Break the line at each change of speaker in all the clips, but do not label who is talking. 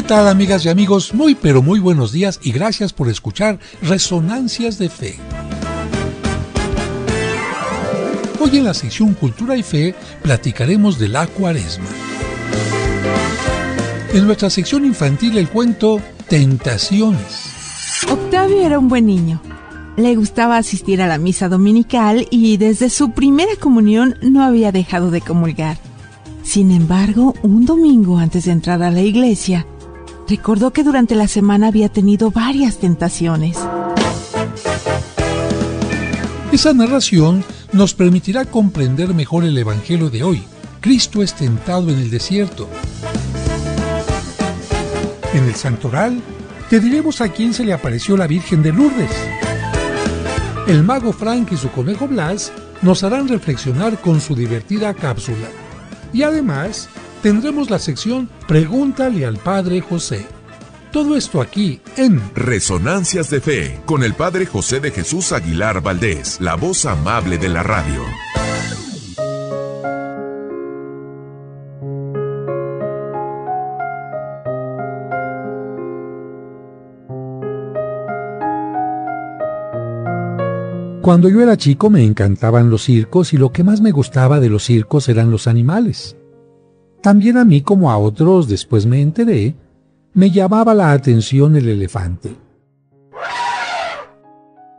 tal, amigas y amigos? Muy pero muy buenos días y gracias por escuchar Resonancias de Fe. Hoy en la sección Cultura y Fe platicaremos de la Cuaresma. En nuestra sección infantil el cuento Tentaciones.
Octavio era un buen niño. Le gustaba asistir a la misa dominical y desde su primera comunión no había dejado de comulgar. Sin embargo, un domingo antes de entrar a la iglesia, recordó que durante la semana había tenido varias tentaciones.
Esa narración nos permitirá comprender mejor el evangelio de hoy. Cristo es tentado en el desierto. En el santoral, te diremos a quién se le apareció la Virgen de Lourdes. El mago Frank y su conejo Blas nos harán reflexionar con su divertida cápsula. Y además, tendremos la sección Pregúntale al Padre José. Todo esto aquí en
Resonancias de Fe, con el Padre José de Jesús Aguilar Valdés, la voz amable de la radio.
Cuando yo era chico me encantaban los circos y lo que más me gustaba de los circos eran los animales. También a mí, como a otros, después me enteré, me llamaba la atención el elefante.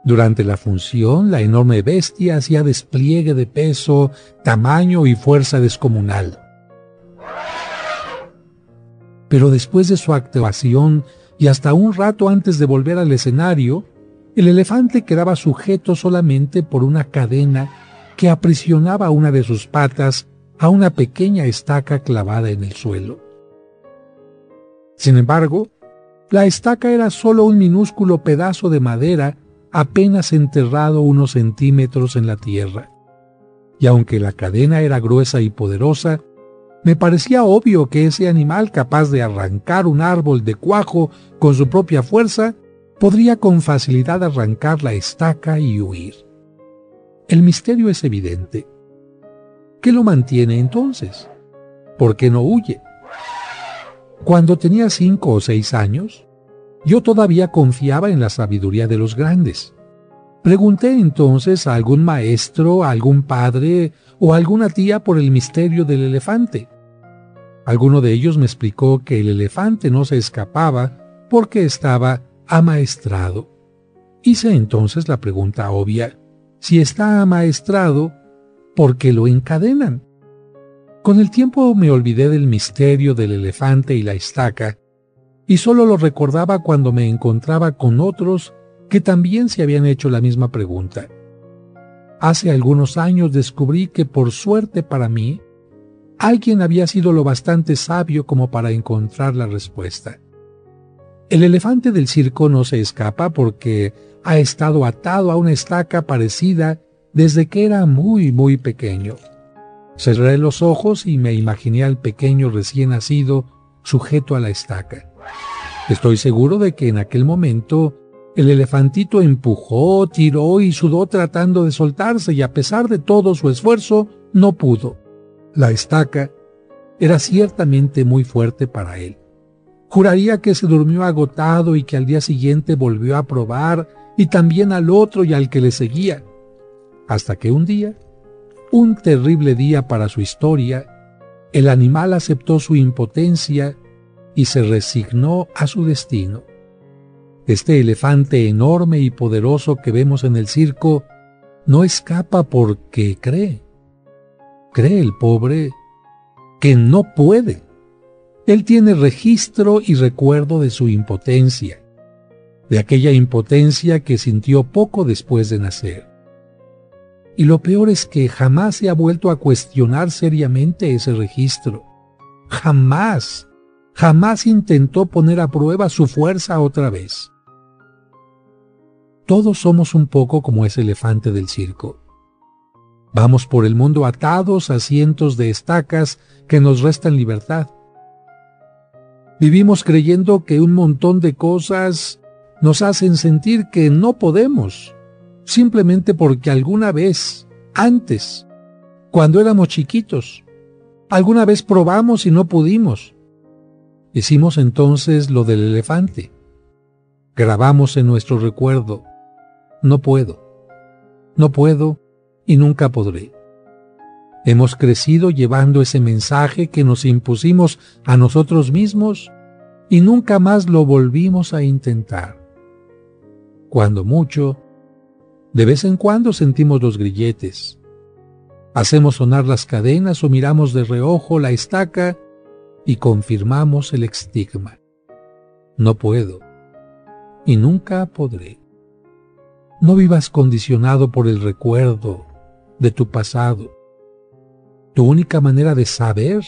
Durante la función, la enorme bestia hacía despliegue de peso, tamaño y fuerza descomunal. Pero después de su actuación y hasta un rato antes de volver al escenario, el elefante quedaba sujeto solamente por una cadena que aprisionaba una de sus patas a una pequeña estaca clavada en el suelo. Sin embargo, la estaca era solo un minúsculo pedazo de madera apenas enterrado unos centímetros en la tierra. Y aunque la cadena era gruesa y poderosa, me parecía obvio que ese animal capaz de arrancar un árbol de cuajo con su propia fuerza podría con facilidad arrancar la estaca y huir. El misterio es evidente. ¿Qué lo mantiene entonces? ¿Por qué no huye? Cuando tenía 5 o 6 años, yo todavía confiaba en la sabiduría de los grandes. Pregunté entonces a algún maestro, a algún padre o a alguna tía por el misterio del elefante. Alguno de ellos me explicó que el elefante no se escapaba porque estaba amaestrado. Hice entonces la pregunta obvia: si está amaestrado, ¿por qué lo encadenan? Con el tiempo me olvidé del misterio del elefante y la estaca, y solo lo recordaba cuando me encontraba con otros que también se habían hecho la misma pregunta. Hace algunos años descubrí que, por suerte para mí, alguien había sido lo bastante sabio como para encontrar la respuesta. El elefante del circo no se escapa porque ha estado atado a una estaca parecida desde que era muy, muy pequeño. Cerré los ojos y me imaginé al pequeño recién nacido sujeto a la estaca. Estoy seguro de que en aquel momento el elefantito empujó, tiró y sudó tratando de soltarse, y a pesar de todo su esfuerzo, no pudo. La estaca era ciertamente muy fuerte para él. Juraría que se durmió agotado y que al día siguiente volvió a probar, y también al otro y al que le seguía. Hasta que un día, un terrible día para su historia, el animal aceptó su impotencia y se resignó a su destino. Este elefante enorme y poderoso que vemos en el circo no escapa porque cree. Cree el pobre que no puede. Él tiene registro y recuerdo de su impotencia, de aquella impotencia que sintió poco después de nacer. Y lo peor es que jamás se ha vuelto a cuestionar seriamente ese registro. Jamás intentó poner a prueba su fuerza otra vez. Todos somos un poco como ese elefante del circo. Vamos por el mundo atados a cientos de estacas que nos restan libertad. Vivimos creyendo que un montón de cosas nos hacen sentir que no podemos, simplemente porque alguna vez, antes, cuando éramos chiquitos, alguna vez probamos y no pudimos. Hicimos entonces lo del elefante. Grabamos en nuestro recuerdo: no puedo y nunca podré. Hemos crecido llevando ese mensaje que nos impusimos a nosotros mismos y nunca más lo volvimos a intentar. Cuando mucho, de vez en cuando sentimos los grilletes. Hacemos sonar las cadenas o miramos de reojo la estaca y confirmamos el estigma: no puedo y nunca podré. No vivas condicionado por el recuerdo de tu pasado. Tu única manera de saber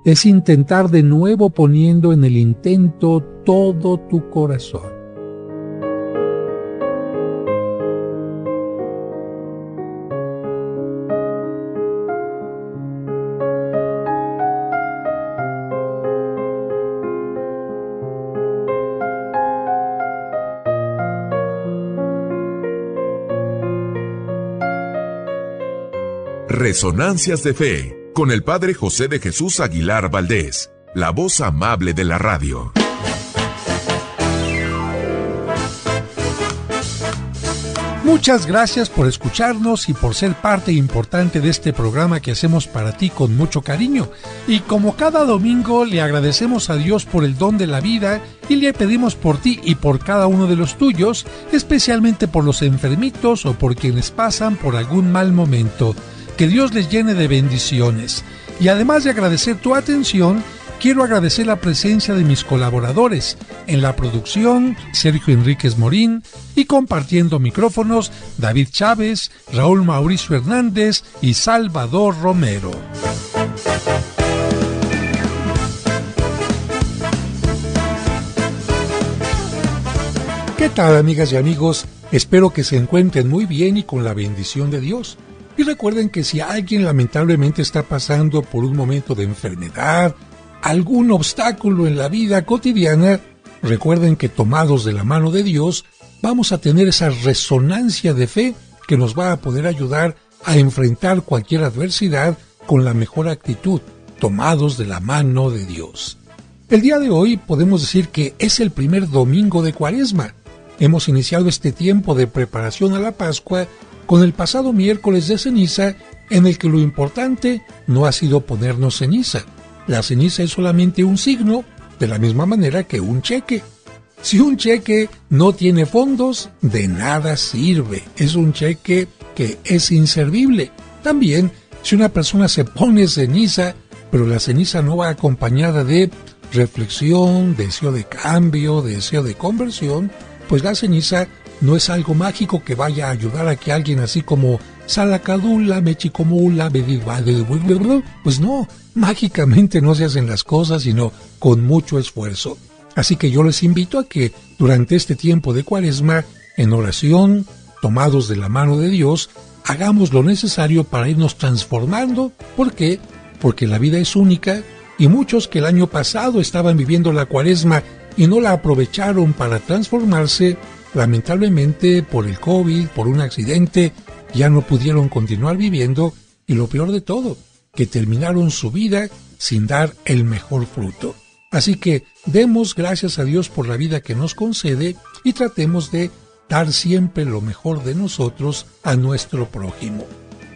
es intentar de nuevo poniendo en el intento todo tu corazón.
Resonancias de Fe, con el Padre José de Jesús Aguilar Valdés, la voz amable de la radio.
Muchas gracias por escucharnos y por ser parte importante de este programa que hacemos para ti con mucho cariño. Y como cada domingo, le agradecemos a Dios por el don de la vida y le pedimos por ti y por cada uno de los tuyos, especialmente por los enfermitos o por quienes pasan por algún mal momento. Que Dios les llene de bendiciones. Y además de agradecer tu atención, quiero agradecer la presencia de mis colaboradores en la producción: Sergio Enríquez Morín, y compartiendo micrófonos: David Chávez, Raúl Mauricio Hernández y Salvador Romero. ¿Qué tal, amigas y amigos? Espero que se encuentren muy bien y con la bendición de Dios. Y recuerden que si alguien lamentablemente está pasando por un momento de enfermedad, algún obstáculo en la vida cotidiana, recuerden que tomados de la mano de Dios, vamos a tener esa resonancia de fe que nos va a poder ayudar a enfrentar cualquier adversidad con la mejor actitud, tomados de la mano de Dios. El día de hoy podemos decir que es el primer domingo de Cuaresma. Hemos iniciado este tiempo de preparación a la Pascua con el pasado miércoles de ceniza, en el que lo importante no ha sido ponernos ceniza. La ceniza es solamente un signo, de la misma manera que un cheque. Si un cheque no tiene fondos, de nada sirve. Es un cheque que es inservible. También, si una persona se pone ceniza, pero la ceniza no va acompañada de reflexión, deseo de cambio, deseo de conversión, pues la ceniza no es algo mágico que vaya a ayudar a que alguien así como Salacadula, Mechicomula, pues no, mágicamente no se hacen las cosas, sino con mucho esfuerzo. Así que yo les invito a que durante este tiempo de Cuaresma, en oración, tomados de la mano de Dios, hagamos lo necesario para irnos transformando. ¿Por qué? Porque la vida es única y muchos que el año pasado estaban viviendo la Cuaresma y no la aprovecharon para transformarse, lamentablemente por el COVID, por un accidente, ya no pudieron continuar viviendo y lo peor de todo, que terminaron su vida sin dar el mejor fruto. Así que demos gracias a Dios por la vida que nos concede y tratemos de dar siempre lo mejor de nosotros a nuestro prójimo.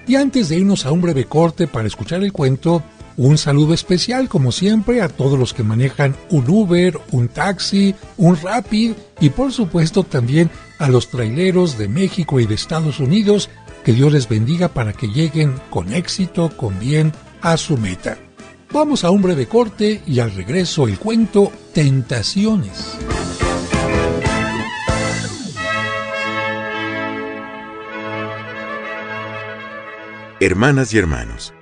Y antes de irnos a un breve corte para escuchar el cuento, un saludo especial, como siempre, a todos los que manejan un Uber, un taxi, un Rapid y por supuesto también a los traileros de México y de Estados Unidos. Que Dios les bendiga para que lleguen con éxito, con bien, a su meta. Vamos a un breve corte y al regreso el cuento Tentaciones.
Hermanas y hermanos,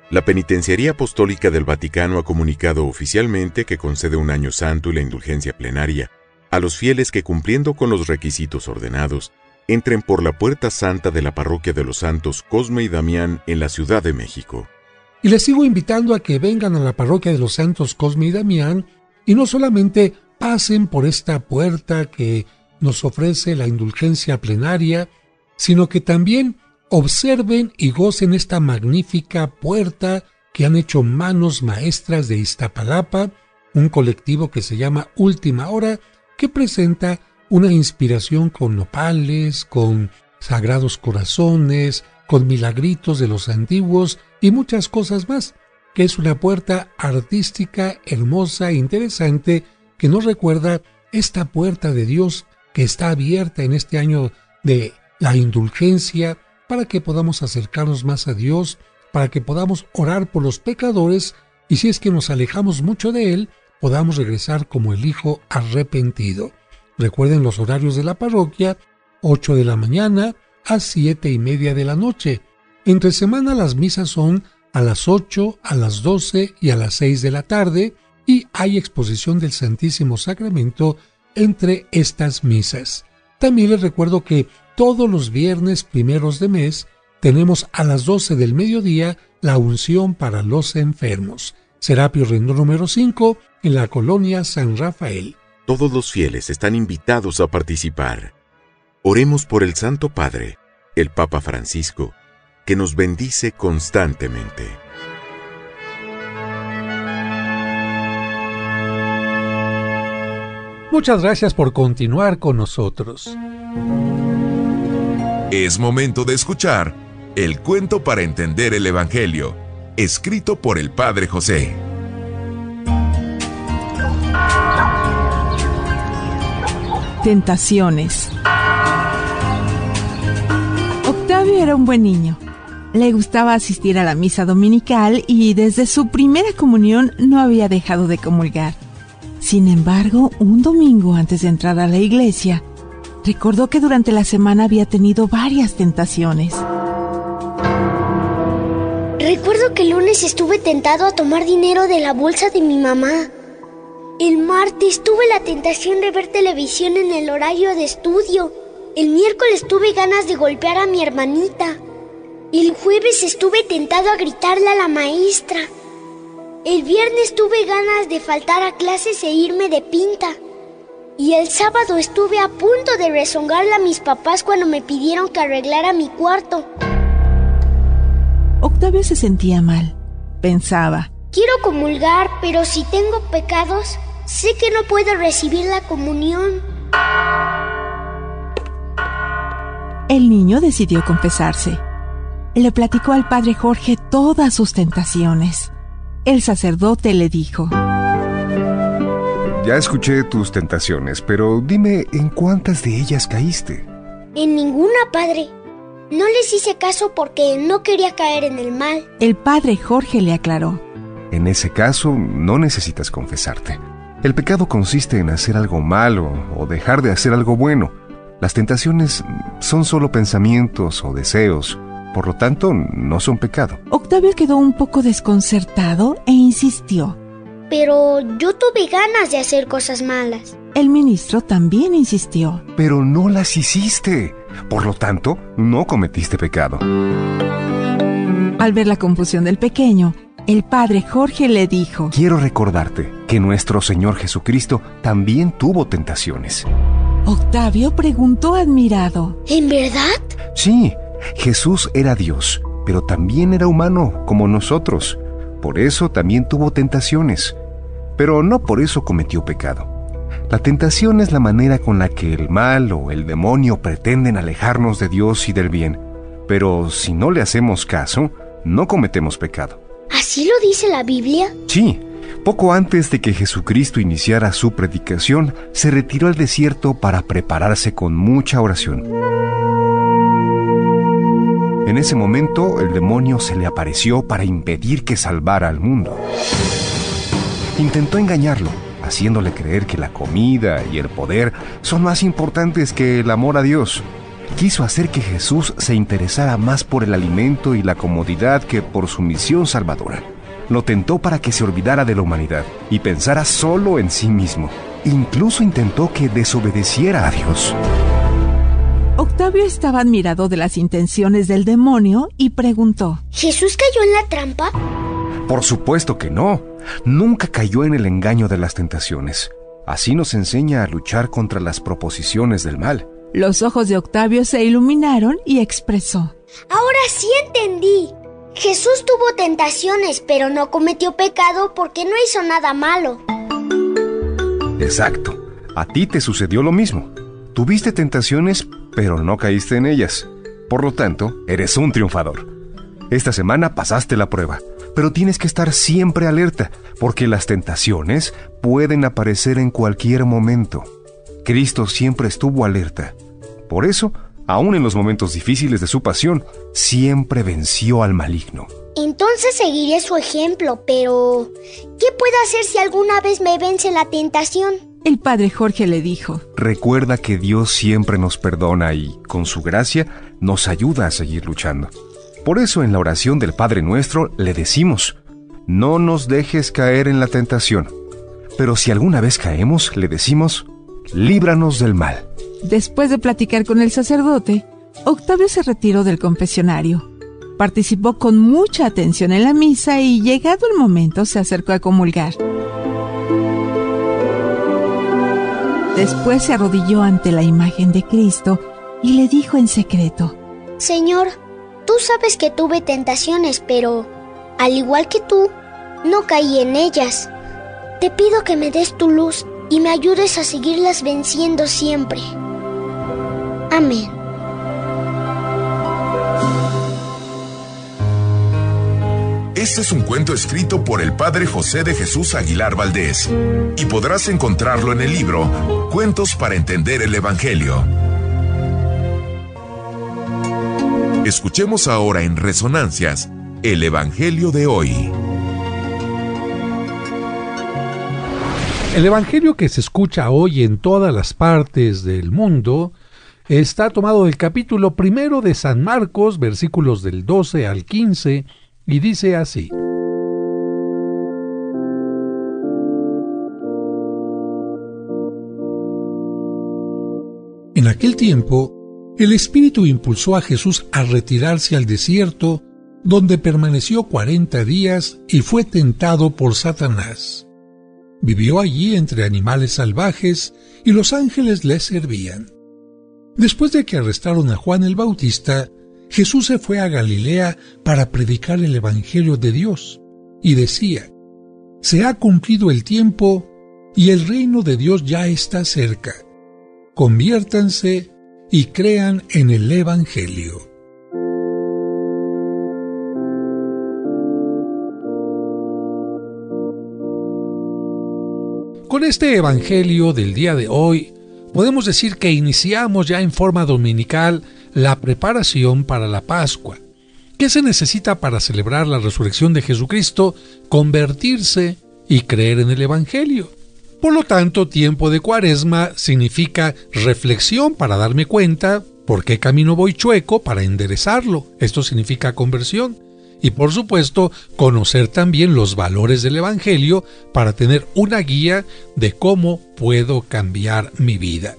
la Penitenciaría Apostólica del Vaticano ha comunicado oficialmente que concede un año santo y la indulgencia plenaria a los fieles que, cumpliendo con los requisitos ordenados, entren por la puerta santa de la Parroquia de los Santos Cosme y Damián en la Ciudad de México.
Y les sigo invitando a que vengan a la Parroquia de los Santos Cosme y Damián y no solamente pasen por esta puerta que nos ofrece la indulgencia plenaria, sino que también observen y gocen esta magnífica puerta que han hecho manos maestras de Iztapalapa un colectivo que se llama Última Hora, que presenta una inspiración con nopales, con sagrados corazones, con milagritos de los antiguos y muchas cosas más, que es una puerta artística hermosa e interesante que nos recuerda esta puerta de Dios que está abierta en este año de la indulgencia para que podamos acercarnos más a Dios, para que podamos orar por los pecadores y si es que nos alejamos mucho de Él, podamos regresar como el Hijo arrepentido. Recuerden los horarios de la parroquia, 8 de la mañana a 7:30 de la noche. Entre semana las misas son a las 8, a las 12 y a las 6 de la tarde y hay exposición del Santísimo Sacramento entre estas misas. También les recuerdo que todos los viernes primeros de mes tenemos a las 12 del mediodía la unción para los enfermos. Serapio Rendón número 5 en la colonia San Rafael.
Todos los fieles están invitados a participar. Oremos por el Santo Padre, el Papa Francisco, que nos bendice constantemente.
Muchas gracias por continuar con nosotros.
Es momento de escuchar el cuento para entender el Evangelio, escrito por el Padre José.
Tentaciones. Octavio era un buen niño. Le gustaba asistir a la misa dominical y desde su primera comunión no había dejado de comulgar. Sin embargo, un domingo antes de entrar a la iglesia, recordó que durante la semana había tenido varias tentaciones.
Recuerdo que el lunes estuve tentado a tomar dinero de la bolsa de mi mamá. El martes tuve la tentación de ver televisión en el horario de estudio. El miércoles tuve ganas de golpear a mi hermanita. El jueves estuve tentado a gritarle a la maestra. El viernes tuve ganas de faltar a clases e irme de pinta. Y el sábado estuve a punto de rezongarle a mis papás cuando me pidieron que arreglara mi cuarto.
Octavio se sentía mal. Pensaba:
quiero comulgar, pero si tengo pecados, sé que no puedo recibir la comunión.
El niño decidió confesarse. Le platicó al padre Jorge todas sus tentaciones. El sacerdote le dijo:
ya escuché tus tentaciones, pero dime, ¿en cuántas de ellas caíste?
En ninguna, padre. No les hice caso porque no quería caer en el mal.
El padre Jorge le aclaró:
en ese caso, no necesitas confesarte. El pecado consiste en hacer algo malo o dejar de hacer algo bueno. Las tentaciones son solo pensamientos o deseos. Por lo tanto, no son pecado.
Octavio quedó un poco desconcertado e insistió:
pero yo tuve ganas de hacer cosas malas.
El ministro también insistió:
pero no las hiciste. Por lo tanto, no cometiste pecado.
Al ver la confusión del pequeño, el padre Jorge le dijo:
quiero recordarte que nuestro Señor Jesucristo también tuvo tentaciones.
Octavio preguntó admirado:
¿en verdad?
Sí. Jesús era Dios, pero también era humano, como nosotros. Por eso también tuvo tentaciones, pero no por eso cometió pecado. La tentación es la manera con la que el mal o el demonio pretenden alejarnos de Dios y del bien, pero si no le hacemos caso, no cometemos pecado.
¿Así lo dice la Biblia?
Sí. Poco antes de que Jesucristo iniciara su predicación, se retiró al desierto para prepararse con mucha oración. En ese momento, el demonio se le apareció para impedir que salvara al mundo. Intentó engañarlo, haciéndole creer que la comida y el poder son más importantes que el amor a Dios. Quiso hacer que Jesús se interesara más por el alimento y la comodidad que por su misión salvadora. Lo tentó para que se olvidara de la humanidad y pensara solo en sí mismo. Incluso intentó que desobedeciera a Dios.
Octavio estaba admirado de las intenciones del demonio y preguntó:
¿Jesús cayó en la trampa?
Por supuesto que no. Nunca cayó en el engaño de las tentaciones. Así nos enseña a luchar contra las proposiciones del mal.
Los ojos de Octavio se iluminaron y expresó:
ahora sí entendí. Jesús tuvo tentaciones, pero no cometió pecado porque no hizo nada malo.
Exacto. A ti te sucedió lo mismo. Tuviste tentaciones, pero no caíste en ellas. Por lo tanto, eres un triunfador. Esta semana pasaste la prueba, pero tienes que estar siempre alerta, porque las tentaciones pueden aparecer en cualquier momento. Cristo siempre estuvo alerta. Por eso, aún en los momentos difíciles de su pasión, siempre venció al maligno.
Entonces seguiré su ejemplo, pero ¿qué puedo hacer si alguna vez me vence la tentación?
El padre Jorge le dijo:
Recuerda que Dios siempre nos perdona y, con su gracia, nos ayuda a seguir luchando. Por eso en la oración del Padre Nuestro le decimos: no nos dejes caer en la tentación. Pero si alguna vez caemos, le decimos: líbranos del mal.
Después de platicar con el sacerdote, Octavio se retiró del confesionario. Participó con mucha atención en la misa y, llegado el momento, se acercó a comulgar. Después se arrodilló ante la imagen de Cristo y le dijo en secreto:
Señor, tú sabes que tuve tentaciones, pero, al igual que tú, no caí en ellas. Te pido que me des tu luz y me ayudes a seguirlas venciendo siempre. Amén.
Este es un cuento escrito por el padre José de Jesús Aguilar Valdés y podrás encontrarlo en el libro Cuentos para entender el Evangelio. Escuchemos ahora en Resonancias el Evangelio de hoy.
El Evangelio que se escucha hoy en todas las partes del mundo está tomado del capítulo 1 de San Marcos, versículos del 12 al 15, y dice así: En aquel tiempo, el Espíritu impulsó a Jesús a retirarse al desierto, donde permaneció 40 días y fue tentado por Satanás. Vivió allí entre animales salvajes y los ángeles le servían. Después de que arrestaron a Juan el Bautista, Jesús se fue a Galilea para predicar el Evangelio de Dios, y decía: Se ha cumplido el tiempo y el reino de Dios ya está cerca. Conviértanse y crean en el Evangelio. Con este Evangelio del día de hoy, podemos decir que iniciamos ya en forma dominical la preparación para la Pascua. ¿Qué se necesita para celebrar la resurrección de Jesucristo? Convertirse y creer en el Evangelio. Por lo tanto, tiempo de Cuaresma significa reflexión para darme cuenta por qué camino voy chueco para enderezarlo. Esto significa conversión. Y por supuesto, conocer también los valores del Evangelio para tener una guía de cómo puedo cambiar mi vida.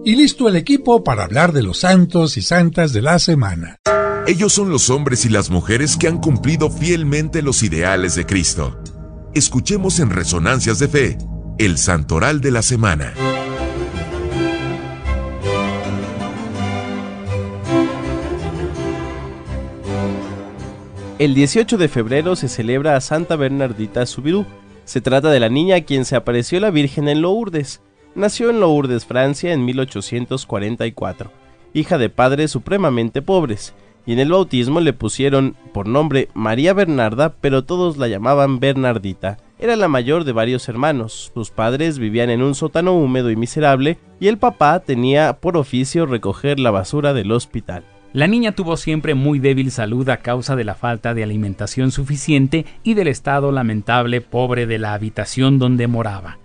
Y listo el equipo para hablar de los santos y santas de la semana.
Ellos son los hombres y las mujeres que han cumplido fielmente los ideales de Cristo. Escuchemos en Resonancias de Fe el Santoral de la Semana.
El 18 de febrero se celebra a Santa Bernardita Soubirous. Se trata de la niña a quien se apareció la Virgen en Lourdes. Nació en Lourdes, Francia, en 1844, hija de padres supremamente pobres, y en el bautismo le pusieron por nombre María Bernarda, pero todos la llamaban Bernardita. Era la mayor de varios hermanos. Sus padres vivían en un sótano húmedo y miserable, y el papá tenía por oficio recoger la basura del hospital.
La niña tuvo siempre muy débil salud a causa de la falta de alimentación suficiente y del estado lamentable pobre de la habitación donde moraba.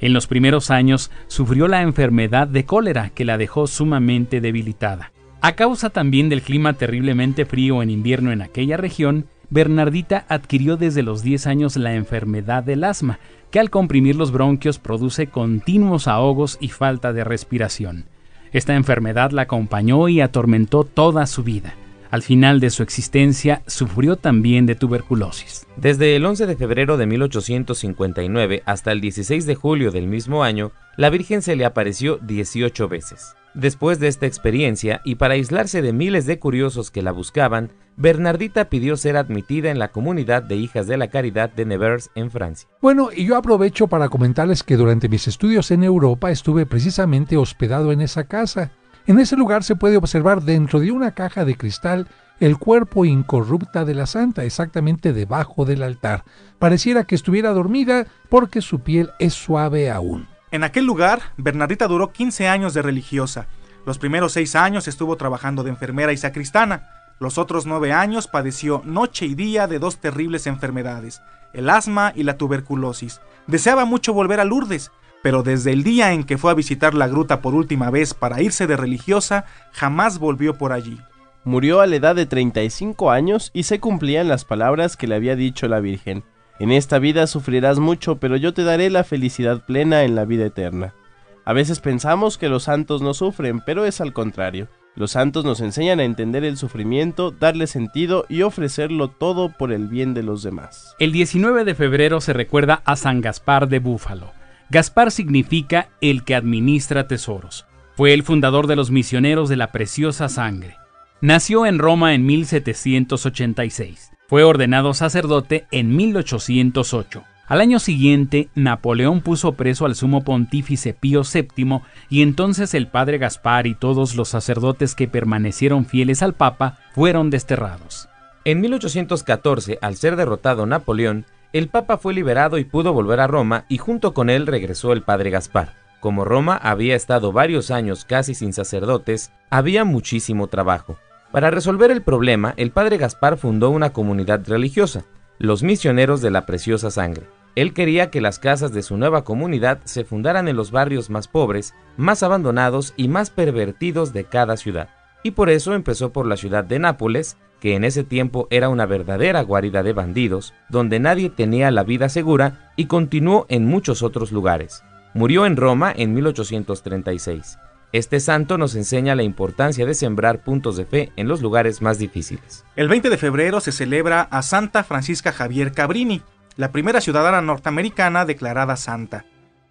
En los primeros años sufrió la enfermedad de cólera que la dejó sumamente debilitada. A causa también del clima terriblemente frío en invierno en aquella región, Bernardita adquirió desde los 10 años la enfermedad del asma, que al comprimir los bronquios produce continuos ahogos y falta de respiración. Esta enfermedad la acompañó y atormentó toda su vida. Al final de su existencia, sufrió también de tuberculosis.
Desde el 11 de febrero de 1859 hasta el 16 de julio del mismo año, la Virgen se le apareció 18 veces. Después de esta experiencia, y para aislarse de miles de curiosos que la buscaban, Bernardita pidió ser admitida en la comunidad de Hijas de la Caridad de Nevers en Francia.
Bueno, y yo aprovecho para comentarles que durante mis estudios en Europa estuve precisamente hospedado en esa casa. En ese lugar se puede observar dentro de una caja de cristal el cuerpo incorrupta de la santa, exactamente debajo del altar. Pareciera que estuviera dormida porque su piel es suave aún.
En aquel lugar, Bernardita duró 15 años de religiosa. Los primeros 6 años estuvo trabajando de enfermera y sacristana. Los otros 9 años padeció noche y día de 2 terribles enfermedades, el asma y la tuberculosis. Deseaba mucho volver a Lourdes, pero desde el día en que fue a visitar la gruta por última vez para irse de religiosa, jamás volvió por allí.
Murió a la edad de 35 años y se cumplían las palabras que le había dicho la Virgen. En esta vida sufrirás mucho, pero yo te daré la felicidad plena en la vida eterna. A veces pensamos que los santos no sufren, pero es al contrario. Los santos nos enseñan a entender el sufrimiento, darle sentido y ofrecerlo todo por el bien de los demás.
El 19 de febrero se recuerda a San Gaspar de Búfalo. Gaspar significa el que administra tesoros. Fue el fundador de los misioneros de la preciosa sangre. Nació en Roma en 1786. Fue ordenado sacerdote en 1808. Al año siguiente, Napoleón puso preso al sumo pontífice Pío VII y entonces el padre Gaspar y todos los sacerdotes que permanecieron fieles al Papa fueron desterrados.
En 1814, al ser derrotado Napoleón, el Papa fue liberado y pudo volver a Roma, y junto con él regresó el padre Gaspar. Como Roma había estado varios años casi sin sacerdotes, había muchísimo trabajo. Para resolver el problema, el padre Gaspar fundó una comunidad religiosa, los misioneros de la preciosa sangre. Él quería que las casas de su nueva comunidad se fundaran en los barrios más pobres, más abandonados y más pervertidos de cada ciudad. Y por eso empezó por la ciudad de Nápoles, que en ese tiempo era una verdadera guarida de bandidos, donde nadie tenía la vida segura, y continuó en muchos otros lugares. Murió en Roma en 1836. Este santo nos enseña la importancia de sembrar puntos de fe en los lugares más difíciles.
El 20 de febrero se celebra a Santa Francisca Javier Cabrini, la primera ciudadana norteamericana declarada santa.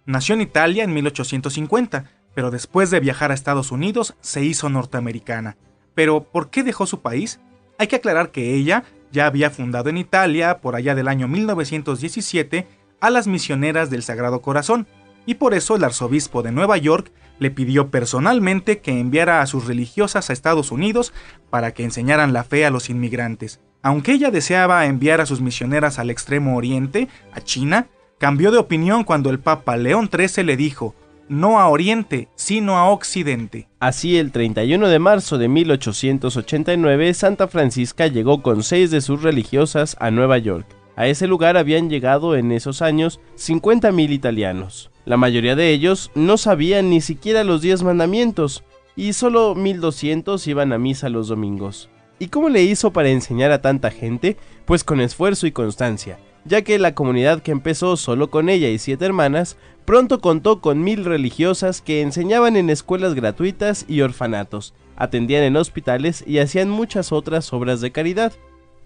Nació en Italia en 1850, pero después de viajar a Estados Unidos se hizo norteamericana. ¿Pero por qué dejó su país? Hay que aclarar que ella ya había fundado en Italia, por allá del año 1917, a las Misioneras del Sagrado Corazón, y por eso el arzobispo de Nueva York le pidió personalmente que enviara a sus religiosas a Estados Unidos para que enseñaran la fe a los inmigrantes. Aunque ella deseaba enviar a sus misioneras al Extremo Oriente, a China, cambió de opinión cuando el Papa León XIII le dijo: no a Oriente, sino a Occidente.
Así, el 31 de marzo de 1889, Santa Francisca llegó con 6 de sus religiosas a Nueva York. A ese lugar habían llegado en esos años 50,000 italianos. La mayoría de ellos no sabían ni siquiera los 10 mandamientos, y solo 1,200 iban a misa los domingos. ¿Y cómo le hizo para enseñar a tanta gente? Pues con esfuerzo y constancia, ya que la comunidad que empezó solo con ella y 7 hermanas, pronto contó con 1,000 religiosas que enseñaban en escuelas gratuitas y orfanatos, atendían en hospitales y hacían muchas otras obras de caridad.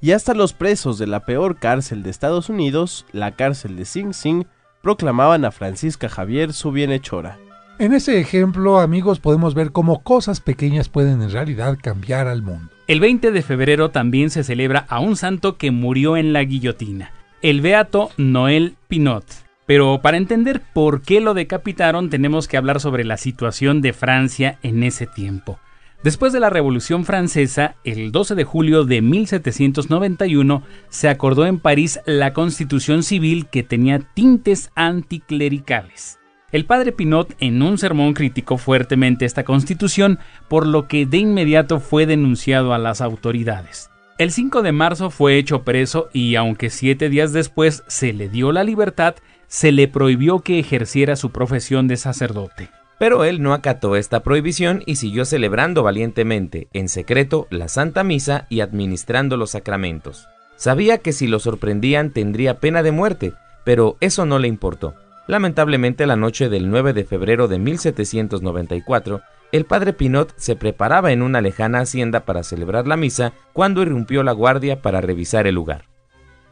Y hasta los presos de la peor cárcel de Estados Unidos, la cárcel de Sing Sing, proclamaban a Francisca Javier su bienhechora.
En ese ejemplo, amigos, podemos ver cómo cosas pequeñas pueden en realidad cambiar al mundo.
El 20 de febrero también se celebra a un santo que murió en la guillotina, el beato Noël Pinot. Pero para entender por qué lo decapitaron, tenemos que hablar sobre la situación de Francia en ese tiempo. Después de la Revolución Francesa, el 12 de julio de 1791, se acordó en París la Constitución Civil que tenía tintes anticlericales. El padre Pinot en un sermón criticó fuertemente esta constitución, por lo que de inmediato fue denunciado a las autoridades. El 5 de marzo fue hecho preso y aunque 7 días después se le dio la libertad, se le prohibió que ejerciera su profesión de sacerdote.
Pero él no acató esta prohibición y siguió celebrando valientemente, en secreto, la Santa Misa y administrando los sacramentos. Sabía que si lo sorprendían tendría pena de muerte, pero eso no le importó. Lamentablemente, la noche del 9 de febrero de 1794, el padre Pinot se preparaba en una lejana hacienda para celebrar la misa cuando irrumpió la guardia para revisar el lugar.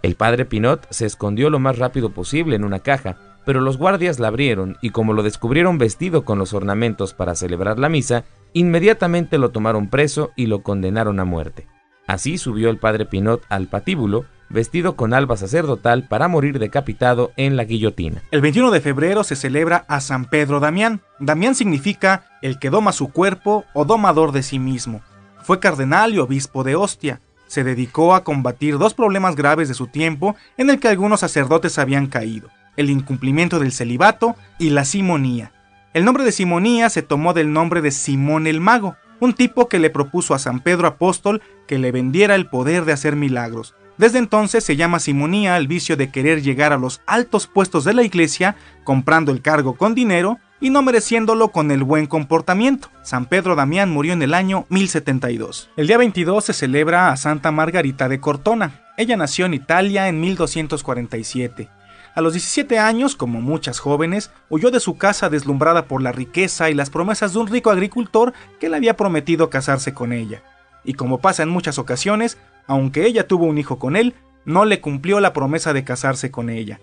El padre Pinot se escondió lo más rápido posible en una caja, pero los guardias la abrieron y como lo descubrieron vestido con los ornamentos para celebrar la misa, inmediatamente lo tomaron preso y lo condenaron a muerte. Así subió el padre Pinot al patíbulo, vestido con alba sacerdotal para morir decapitado en la guillotina.
El 21 de febrero se celebra a San Pedro Damián. Damián significa el que doma su cuerpo o domador de sí mismo. Fue cardenal y obispo de Ostia. Se dedicó a combatir dos problemas graves de su tiempo en el que algunos sacerdotes habían caído: el incumplimiento del celibato y la simonía. El nombre de simonía se tomó del nombre de Simón el Mago, un tipo que le propuso a San Pedro Apóstol que le vendiera el poder de hacer milagros. Desde entonces se llama simonía al vicio de querer llegar a los altos puestos de la iglesia comprando el cargo con dinero y no mereciéndolo con el buen comportamiento. San Pedro Damián murió en el año 1072. El día 22 se celebra a Santa Margarita de Cortona. Ella nació en Italia en 1247. A los 17 años, como muchas jóvenes, huyó de su casa deslumbrada por la riqueza y las promesas de un rico agricultor que le había prometido casarse con ella. Y como pasa en muchas ocasiones, aunque ella tuvo un hijo con él, no le cumplió la promesa de casarse con ella.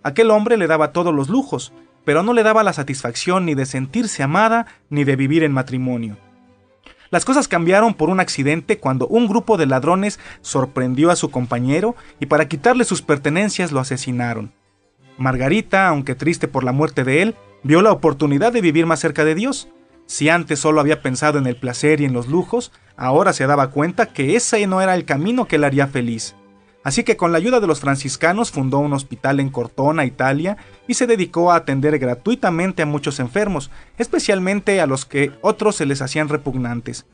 Aquel hombre le daba todos los lujos, pero no le daba la satisfacción ni de sentirse amada ni de vivir en matrimonio. Las cosas cambiaron por un accidente cuando un grupo de ladrones sorprendió a su compañero y para quitarle sus pertenencias lo asesinaron. Margarita, aunque triste por la muerte de él, vio la oportunidad de vivir más cerca de Dios. Si antes solo había pensado en el placer y en los lujos, ahora se daba cuenta que ese no era el camino que la haría feliz. Así que con la ayuda de los franciscanos fundó un hospital en Cortona, Italia, y se dedicó a atender gratuitamente a muchos enfermos, especialmente a los que otros se les hacían repugnantes.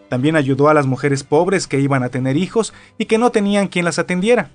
También ayudó a las mujeres pobres que iban a tener hijos y que no tenían quien las atendiera.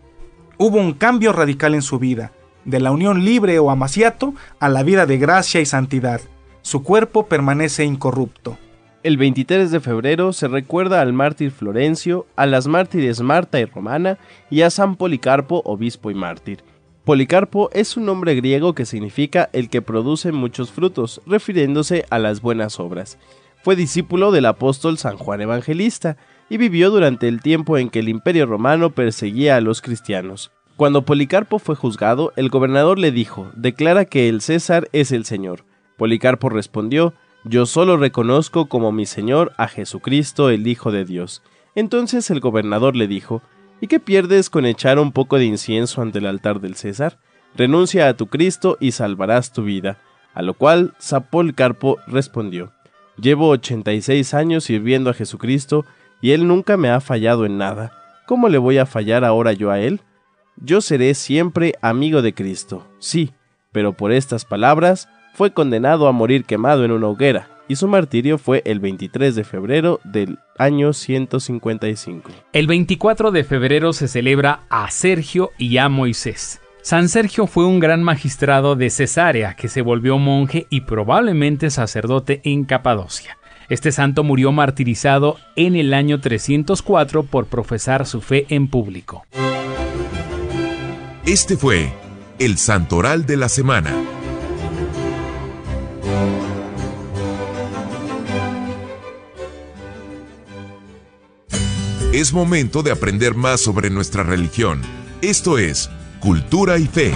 Hubo un cambio radical en su vida, de la unión libre o amaciato a la vida de gracia y santidad. Su cuerpo permanece incorrupto.
El 23 de febrero se recuerda al mártir Florencio, a las mártires Marta y Romana y a San Policarpo, obispo y mártir. Policarpo es un nombre griego que significa el que produce muchos frutos, refiriéndose a las buenas obras. Fue discípulo del apóstol San Juan Evangelista y vivió durante el tiempo en que el Imperio Romano perseguía a los cristianos. Cuando Policarpo fue juzgado, el gobernador le dijo: «Declara que el César es el Señor». Policarpo respondió: «Yo solo reconozco como mi Señor a Jesucristo, el Hijo de Dios». Entonces el gobernador le dijo: «¿Y qué pierdes con echar un poco de incienso ante el altar del César? Renuncia a tu Cristo y salvarás tu vida». A lo cual San Policarpo respondió: «Llevo 86 años sirviendo a Jesucristo y Él nunca me ha fallado en nada. ¿Cómo le voy a fallar ahora yo a Él? Yo seré siempre amigo de Cristo». Sí, pero por estas palabras fue condenado a morir quemado en una hoguera, y su martirio fue el 23 de febrero del año 155.
El 24 de febrero se celebra a Sergio y a Moisés. San Sergio fue un gran magistrado de Cesarea que se volvió monje y probablemente sacerdote en Capadocia. Este santo murió martirizado en el año 304 por profesar su fe en público.
Este fue el Santoral de la Semana. Es momento de aprender más sobre nuestra religión. Esto es Cultura y Fe.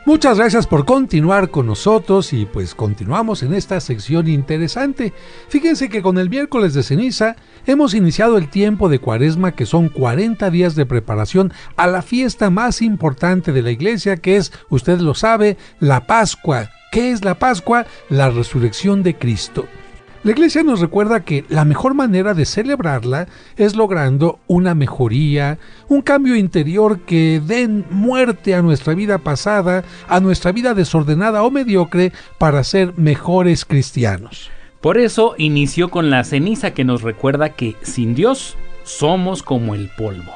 Muchas gracias por continuar con nosotros y pues continuamos en esta sección interesante. Fíjense que con el miércoles de ceniza hemos iniciado el tiempo de Cuaresma, que son 40 días de preparación a la fiesta más importante de la iglesia, que es, usted lo sabe, la Pascua. ¿Qué es la Pascua? La resurrección de Cristo. La Iglesia nos recuerda que la mejor manera de celebrarla es logrando una mejoría, un cambio interior que den muerte a nuestra vida pasada, a nuestra vida desordenada o mediocre, para ser mejores cristianos.
Por eso inició con la ceniza, que nos recuerda que sin Dios somos como el polvo.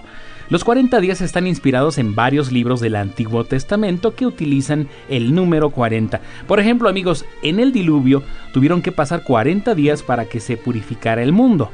Los 40 días están inspirados en varios libros del Antiguo Testamento que utilizan el número 40. Por ejemplo, amigos, en el diluvio tuvieron que pasar 40 días para que se purificara el mundo.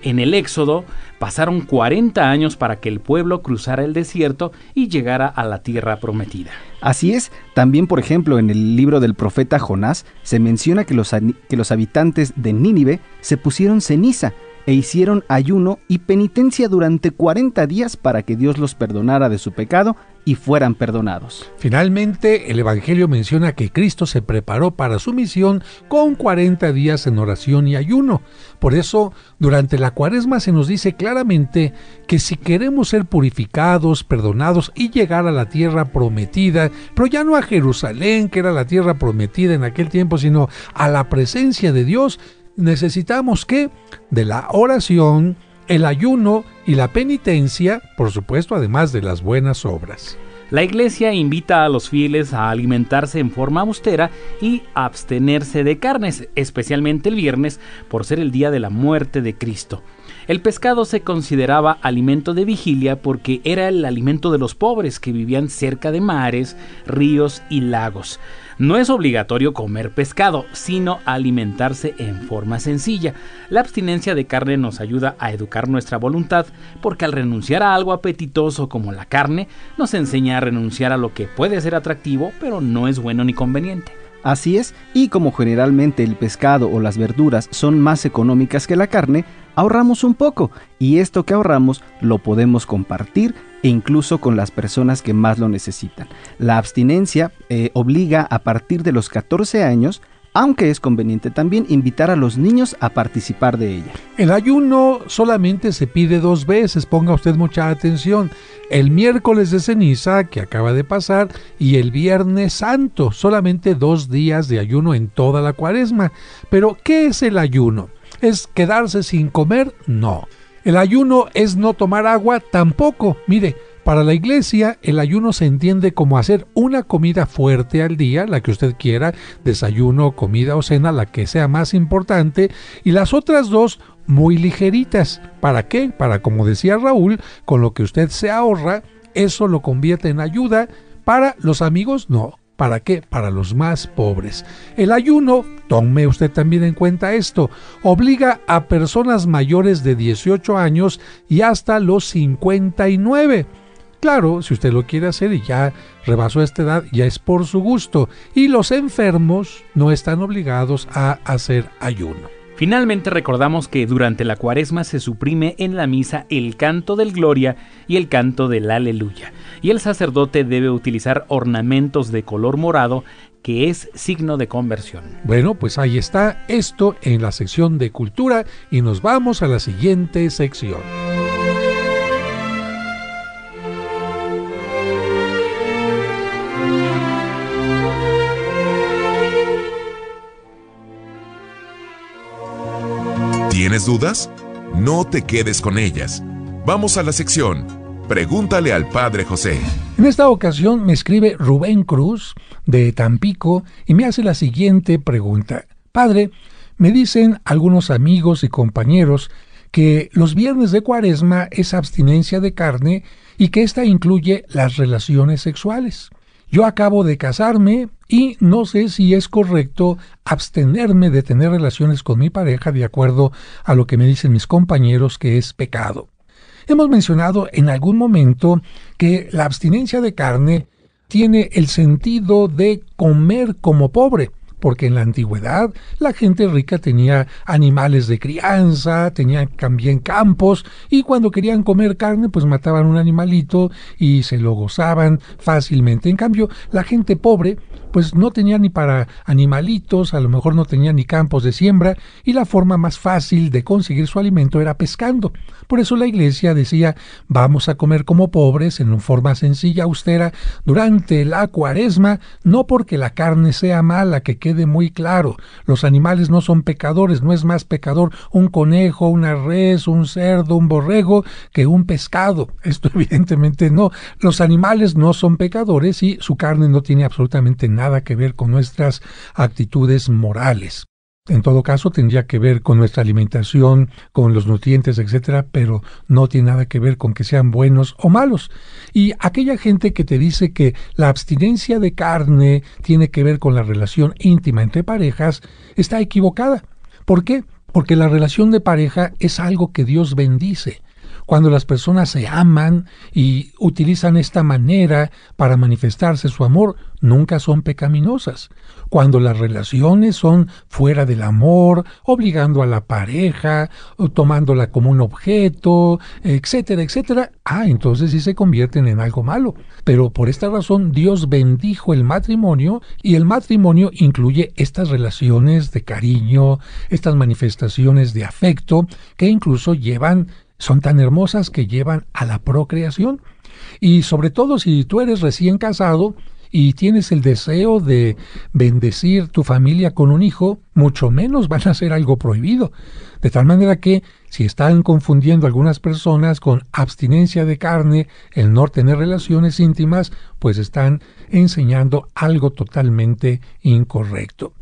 En el Éxodo pasaron 40 años para que el pueblo cruzara el desierto y llegara a la tierra prometida.
Así es, también por ejemplo en el libro del profeta Jonás se menciona que los habitantes de Nínive se pusieron ceniza e hicieron ayuno y penitencia durante 40 días para que Dios los perdonara de su pecado y fueran perdonados.
Finalmente, el Evangelio menciona que Cristo se preparó para su misión con 40 días en oración y ayuno. Por eso, durante la Cuaresma se nos dice claramente que si queremos ser purificados, perdonados y llegar a la tierra prometida, pero ya no a Jerusalén, que era la tierra prometida en aquel tiempo, sino a la presencia de Dios, necesitamos ¿qué? De la oración, el ayuno y la penitencia, por supuesto, además de las buenas obras.
La Iglesia invita a los fieles a alimentarse en forma austera y a abstenerse de carnes, especialmente el viernes, por ser el día de la muerte de Cristo. El pescado se consideraba alimento de vigilia porque era el alimento de los pobres que vivían cerca de mares, ríos y lagos. No es obligatorio comer pescado, sino alimentarse en forma sencilla. La abstinencia de carne nos ayuda a educar nuestra voluntad, porque al renunciar a algo apetitoso como la carne, nos enseña a renunciar a lo que puede ser atractivo, pero no es bueno ni conveniente.
Así es, y como generalmente el pescado o las verduras son más económicas que la carne, ahorramos un poco, y esto que ahorramos lo podemos compartir e incluso con las personas que más lo necesitan. La abstinencia obliga a partir de los 14 años, aunque es conveniente también invitar a los niños a participar de ella.
El ayuno solamente se pide 2 veces, ponga usted mucha atención. El miércoles de ceniza, que acaba de pasar, y el viernes santo, solamente 2 días de ayuno en toda la Cuaresma. Pero, ¿qué es el ayuno? ¿Es quedarse sin comer? No. El ayuno es no tomar agua tampoco. Mire, para la Iglesia el ayuno se entiende como hacer una comida fuerte al día, la que usted quiera, desayuno, comida o cena, la que sea más importante, y las otras 2 muy ligeritas. ¿Para qué? Para, como decía Raúl, con lo que usted se ahorra, eso lo convierte en ayuda. Para los amigos, no. ¿Para qué? Para los más pobres. El ayuno, tome usted también en cuenta esto, obliga a personas mayores de 18 años y hasta los 59. Claro, si usted lo quiere hacer y ya rebasó esta edad, ya es por su gusto. Y los enfermos no están obligados a hacer ayuno.
Finalmente recordamos que durante la Cuaresma se suprime en la misa el canto del Gloria y el canto del Aleluya, y el sacerdote debe utilizar ornamentos de color morado, que es signo de conversión.
Bueno, pues ahí está esto en la sección de cultura y nos vamos a la siguiente sección.
¿Tienes dudas? No te quedes con ellas. Vamos a la sección Pregúntale al Padre José.
En esta ocasión me escribe Rubén Cruz de Tampico y me hace la siguiente pregunta. Padre, me dicen algunos amigos y compañeros que los viernes de Cuaresma es abstinencia de carne y que esta incluye las relaciones sexuales. Yo acabo de casarme y no sé si es correcto abstenerme de tener relaciones con mi pareja de acuerdo a lo que me dicen mis compañeros que es pecado. Hemos mencionado en algún momento que la abstinencia de carne tiene el sentido de comer como pobre, porque en la antigüedad la gente rica tenía animales de crianza, tenía también campos, y cuando querían comer carne pues mataban un animalito y se lo gozaban fácilmente. En cambio, la gente pobre pues no tenía ni para animalitos, a lo mejor no tenía ni campos de siembra, y la forma más fácil de conseguir su alimento era pescando. Por eso la Iglesia decía, vamos a comer como pobres en forma sencilla, austera, durante la Cuaresma, no porque la carne sea mala, que quede muy claro. Los animales no son pecadores, no es más pecador un conejo, una res, un cerdo, un borrego, que un pescado. Esto evidentemente no. Los animales no son pecadores y su carne no tiene absolutamente nada que ver con nuestras actitudes morales. En todo caso, tendría que ver con nuestra alimentación, con los nutrientes, etcétera, pero no tiene nada que ver con que sean buenos o malos. Y aquella gente que te dice que la abstinencia de carne tiene que ver con la relación íntima entre parejas, está equivocada. ¿Por qué? Porque la relación de pareja es algo que Dios bendice. Cuando las personas se aman y utilizan esta manera para manifestarse su amor, nunca son pecaminosas. Cuando las relaciones son fuera del amor, obligando a la pareja, o tomándola como un objeto, etcétera, etcétera, entonces sí se convierten en algo malo. Pero por esta razón Dios bendijo el matrimonio, y el matrimonio incluye estas relaciones de cariño, estas manifestaciones de afecto que incluso son tan hermosas que llevan a la procreación. Y sobre todo si tú eres recién casado y tienes el deseo de bendecir tu familia con un hijo, mucho menos van a ser algo prohibido. De tal manera que si están confundiendo algunas personas con abstinencia de carne, el no tener relaciones íntimas, pues están enseñando algo totalmente incorrecto.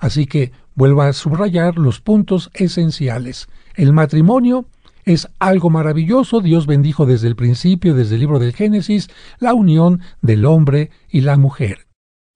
Así que vuelvo a subrayar los puntos esenciales. El matrimonio es algo maravilloso. Dios bendijo desde el principio, desde el libro del Génesis, la unión del hombre y la mujer.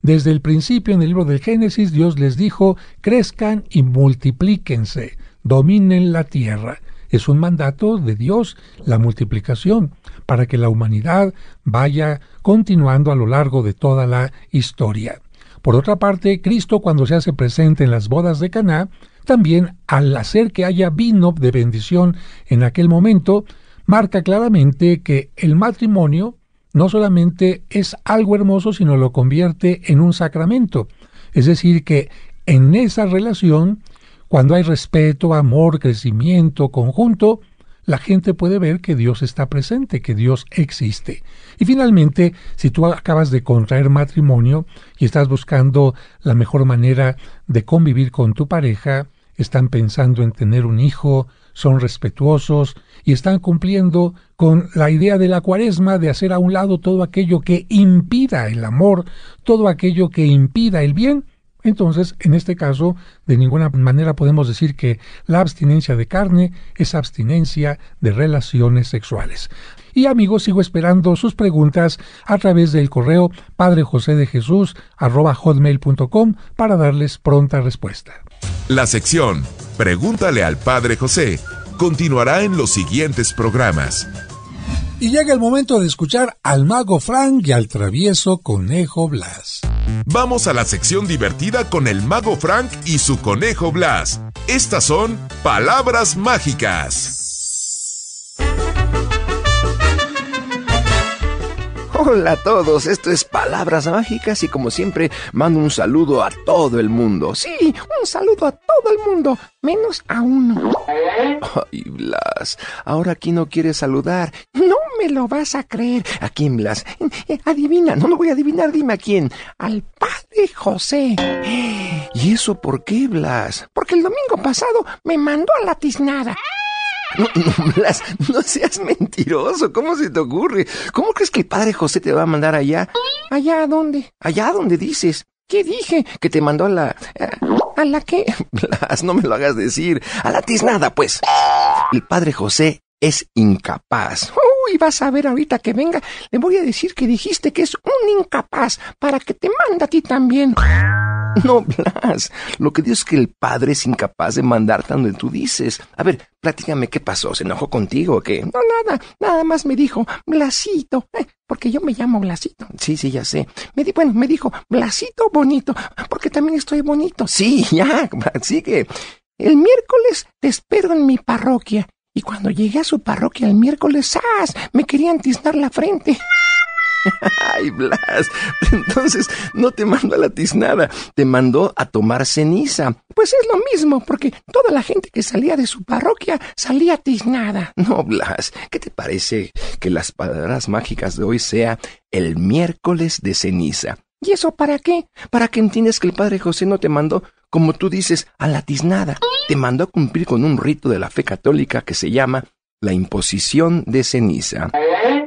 Desde el principio en el libro del Génesis, Dios les dijo: crezcan y multiplíquense, dominen la tierra. Es un mandato de Dios, la multiplicación, para que la humanidad vaya continuando a lo largo de toda la historia. Por otra parte, Cristo, cuando se hace presente en las bodas de Caná, también al hacer que haya vino de bendición en aquel momento, marca claramente que el matrimonio no solamente es algo hermoso, sino lo convierte en un sacramento. Es decir, que en esa relación, cuando hay respeto, amor, crecimiento conjunto, la gente puede ver que Dios está presente, que Dios existe. Y finalmente, si tú acabas de contraer matrimonio y estás buscando la mejor manera de convivir con tu pareja, están pensando en tener un hijo, son respetuosos y están cumpliendo con la idea de la Cuaresma de hacer a un lado todo aquello que impida el amor, todo aquello que impida el bien, entonces, en este caso, de ninguna manera podemos decir que la abstinencia de carne es abstinencia de relaciones sexuales. Y amigos, sigo esperando sus preguntas a través del correo padrejosedejesus@hotmail.com para darles pronta respuesta.
La sección Pregúntale al Padre José continuará en los siguientes programas.
Y llega el momento de escuchar al mago Frank y al travieso conejo Blas.
Vamos a la sección divertida con el mago Frank y su conejo Blas. Estas son Palabras Mágicas.
Hola a todos, esto es Palabras Mágicas y como siempre mando un saludo a todo el mundo. Sí, un saludo a todo el mundo, menos a uno. Ay, Blas, ahora ¿quién no quiere saludar? No me lo vas a creer. ¿A quién, Blas? Adivina, no lo voy a adivinar, dime a quién. Al Padre José. ¿Y eso por qué, Blas? Porque el domingo pasado me mandó a la tiznada. No, Blas, no seas mentiroso, ¿cómo se te ocurre? ¿Cómo crees que el Padre José te va a mandar allá? ¿Allá a dónde? ¿Allá a dónde dices? ¿Qué dije? ¿Que te mandó a la... ¿A la qué? Blas, no me lo hagas decir. A la tiznada, pues. El Padre José es incapaz. Uy, vas a ver ahorita que venga, le voy a decir que dijiste que es un incapaz para que te mande a ti también. No, Blas, lo que digo es que el Padre es incapaz de mandarte a donde tú dices. A ver, platícame qué pasó, ¿se enojó contigo o qué? No, nada más me dijo, Blasito, porque yo me llamo Blasito. Sí, ya sé. Me dijo, Blasito bonito, porque también estoy bonito. Sí, ya, sigue. El miércoles te espero en mi parroquia. Y cuando llegué a su parroquia el miércoles, ¡zas!, me querían tiznar la frente. Ay, Blas, entonces no te mandó a la tiznada, te mandó a tomar ceniza. Pues es lo mismo, porque toda la gente que salía de su parroquia salía tiznada. No, Blas, ¿qué te parece que las palabras mágicas de hoy sea el miércoles de ceniza? ¿Y eso para qué? Para que entiendas que el Padre José no te mandó, como tú dices, a la tiznada. Te mandó a cumplir con un rito de la fe católica que se llama la imposición de ceniza.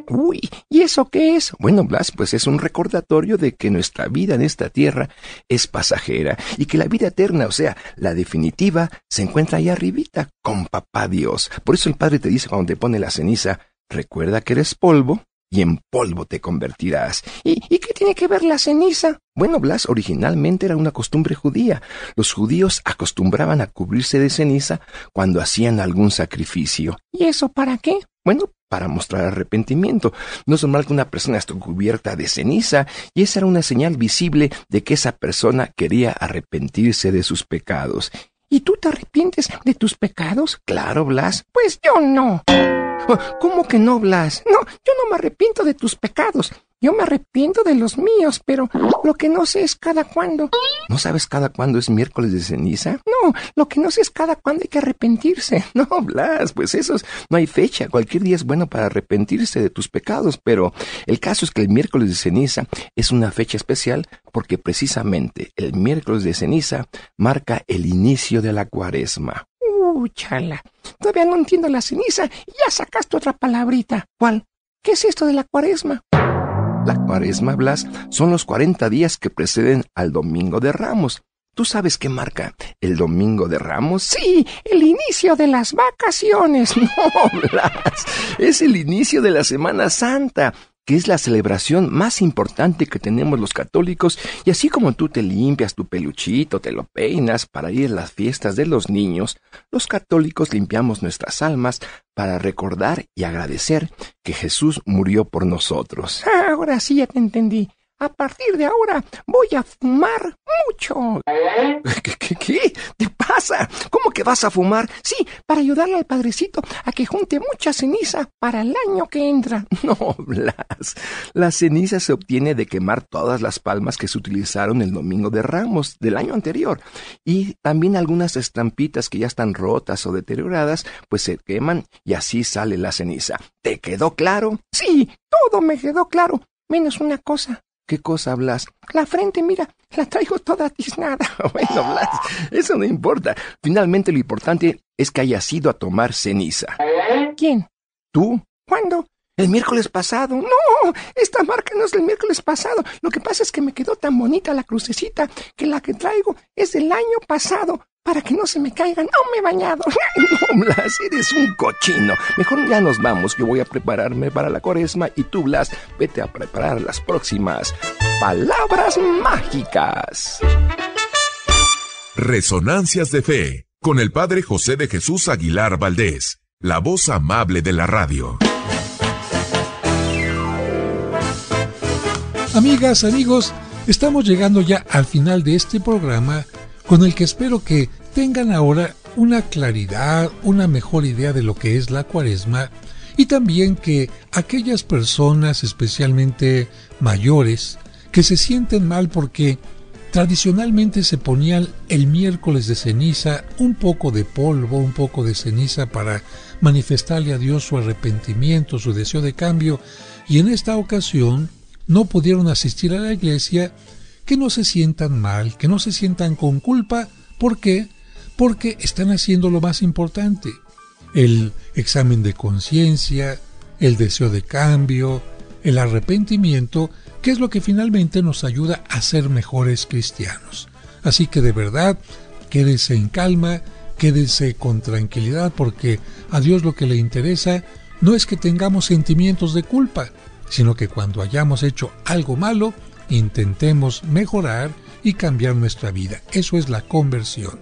Uy, ¿y eso qué es? Bueno, Blas, pues es un recordatorio de que nuestra vida en esta tierra es pasajera y que la vida eterna, o sea, la definitiva, se encuentra allá arribita, con Papá Dios. Por eso el Padre te dice cuando te pone la ceniza, recuerda que eres polvo y en polvo te convertirás. ¿Y qué tiene que ver la ceniza? Bueno, Blas, originalmente era una costumbre judía. Los judíos acostumbraban a cubrirse de ceniza cuando hacían algún sacrificio. ¿Y eso para qué? Bueno, para mostrar arrepentimiento. No es normal que una persona esté cubierta de ceniza, y esa era una señal visible de que esa persona quería arrepentirse de sus pecados. ¿Y tú te arrepientes de tus pecados? Claro, Blas. Pues yo no. ¿Cómo que no, Blas? No, yo no me arrepiento de tus pecados. Yo me arrepiento de los míos, pero lo que no sé es cada cuándo. ¿No sabes cada cuándo es miércoles de ceniza? No, lo que no sé es cada cuándo hay que arrepentirse. No, Blas, pues no hay fecha. Cualquier día es bueno para arrepentirse de tus pecados, pero el caso es que el miércoles de ceniza es una fecha especial porque precisamente el miércoles de ceniza marca el inicio de la Cuaresma. Chala, todavía no entiendo la ceniza y ya sacaste otra palabrita. ¿Cuál? ¿Qué es esto de la Cuaresma? La Cuaresma, Blas, son los 40 días que preceden al Domingo de Ramos. ¿Tú sabes qué marca el Domingo de Ramos? Sí, el inicio de las vacaciones. No, Blas, es el inicio de la Semana Santa, que es la celebración más importante que tenemos los católicos, y así como tú te limpias tu peluchito, te lo peinas para ir a las fiestas de los niños, los católicos limpiamos nuestras almas para recordar y agradecer que Jesús murió por nosotros. Ahora sí ya te entendí. A partir de ahora voy a fumar mucho. ¿Qué te pasa? ¿Cómo que vas a fumar? Sí, para ayudarle al Padrecito a que junte mucha ceniza para el año que entra. No, Blas. La ceniza se obtiene de quemar todas las palmas que se utilizaron el Domingo de Ramos del año anterior. Y también algunas estampitas que ya están rotas o deterioradas, pues se queman y así sale la ceniza. ¿Te quedó claro? Sí, todo me quedó claro, menos una cosa. ¿Qué cosa, Blas? La frente, mira, la traigo toda tiznada. Bueno, Blas, eso no importa. Finalmente lo importante es que hayas ido a tomar ceniza. ¿Quién? ¿Tú? ¿Cuándo? El miércoles pasado. No, esta marca no es del miércoles pasado. Lo que pasa es que me quedó tan bonita la crucecita que la que traigo es del año pasado. Para que no se me caigan, no me he bañado. No, Blas, eres un cochino. Mejor ya nos vamos, yo voy a prepararme para la Cuaresma y tú, Blas, vete a preparar las próximas palabras mágicas.
Resonancias de Fe, con el Padre José de Jesús Aguilar Valdés, la voz amable de la radio.
Amigas, amigos, estamos llegando ya al final de este programa, con el que espero que tengan ahora una claridad, una mejor idea de lo que es la Cuaresma, y también que aquellas personas, especialmente mayores, que se sienten mal porque tradicionalmente se ponían el miércoles de ceniza un poco de polvo, un poco de ceniza para manifestarle a Dios su arrepentimiento, su deseo de cambio, y en esta ocasión no pudieron asistir a la iglesia, que no se sientan mal, que no se sientan con culpa. ¿Por qué? Porque están haciendo lo más importante, el examen de conciencia, el deseo de cambio, el arrepentimiento, que es lo que finalmente nos ayuda a ser mejores cristianos. Así que de verdad, quédese en calma, quédese con tranquilidad, porque a Dios lo que le interesa no es que tengamos sentimientos de culpa, sino que cuando hayamos hecho algo malo, intentemos mejorar y cambiar nuestra vida. Eso es la conversión.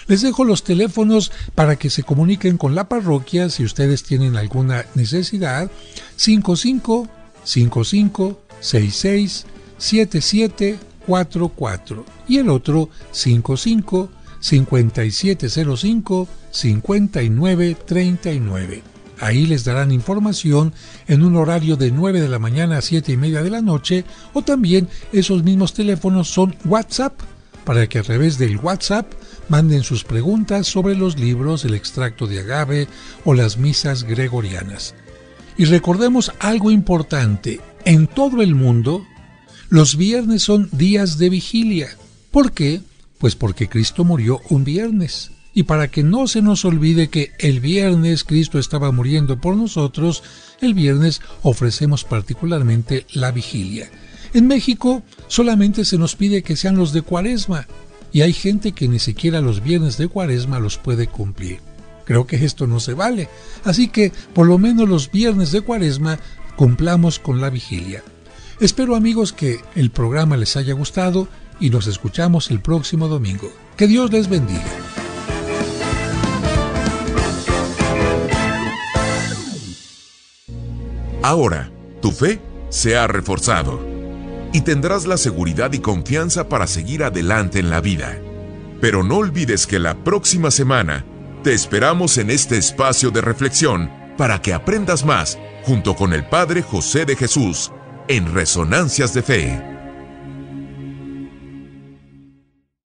Les dejo los teléfonos para que se comuniquen con la parroquia si ustedes tienen alguna necesidad. 55 55 66 77 44 y el otro 55 5705 59 39. Ahí les darán información en un horario de 9 de la mañana a 7:30 de la noche, o también esos mismos teléfonos son WhatsApp, para que a través del WhatsApp manden sus preguntas sobre los libros, el extracto de agave o las misas gregorianas. Y recordemos algo importante, en todo el mundo, los viernes son días de vigilia. ¿Por qué? Pues porque Cristo murió un viernes. Y para que no se nos olvide que el viernes Cristo estaba muriendo por nosotros, el viernes ofrecemos particularmente la vigilia. En México solamente se nos pide que sean los de Cuaresma, y hay gente que ni siquiera los viernes de Cuaresma los puede cumplir. Creo que esto no se vale, así que por lo menos los viernes de Cuaresma cumplamos con la vigilia. Espero, amigos, que el programa les haya gustado y nos escuchamos el próximo domingo. Que Dios les bendiga.
Ahora, tu fe se ha reforzado y tendrás la seguridad y confianza para seguir adelante en la vida. Pero no olvides que la próxima semana te esperamos en este espacio de reflexión para que aprendas más junto con el Padre José de Jesús en Resonancias de Fe.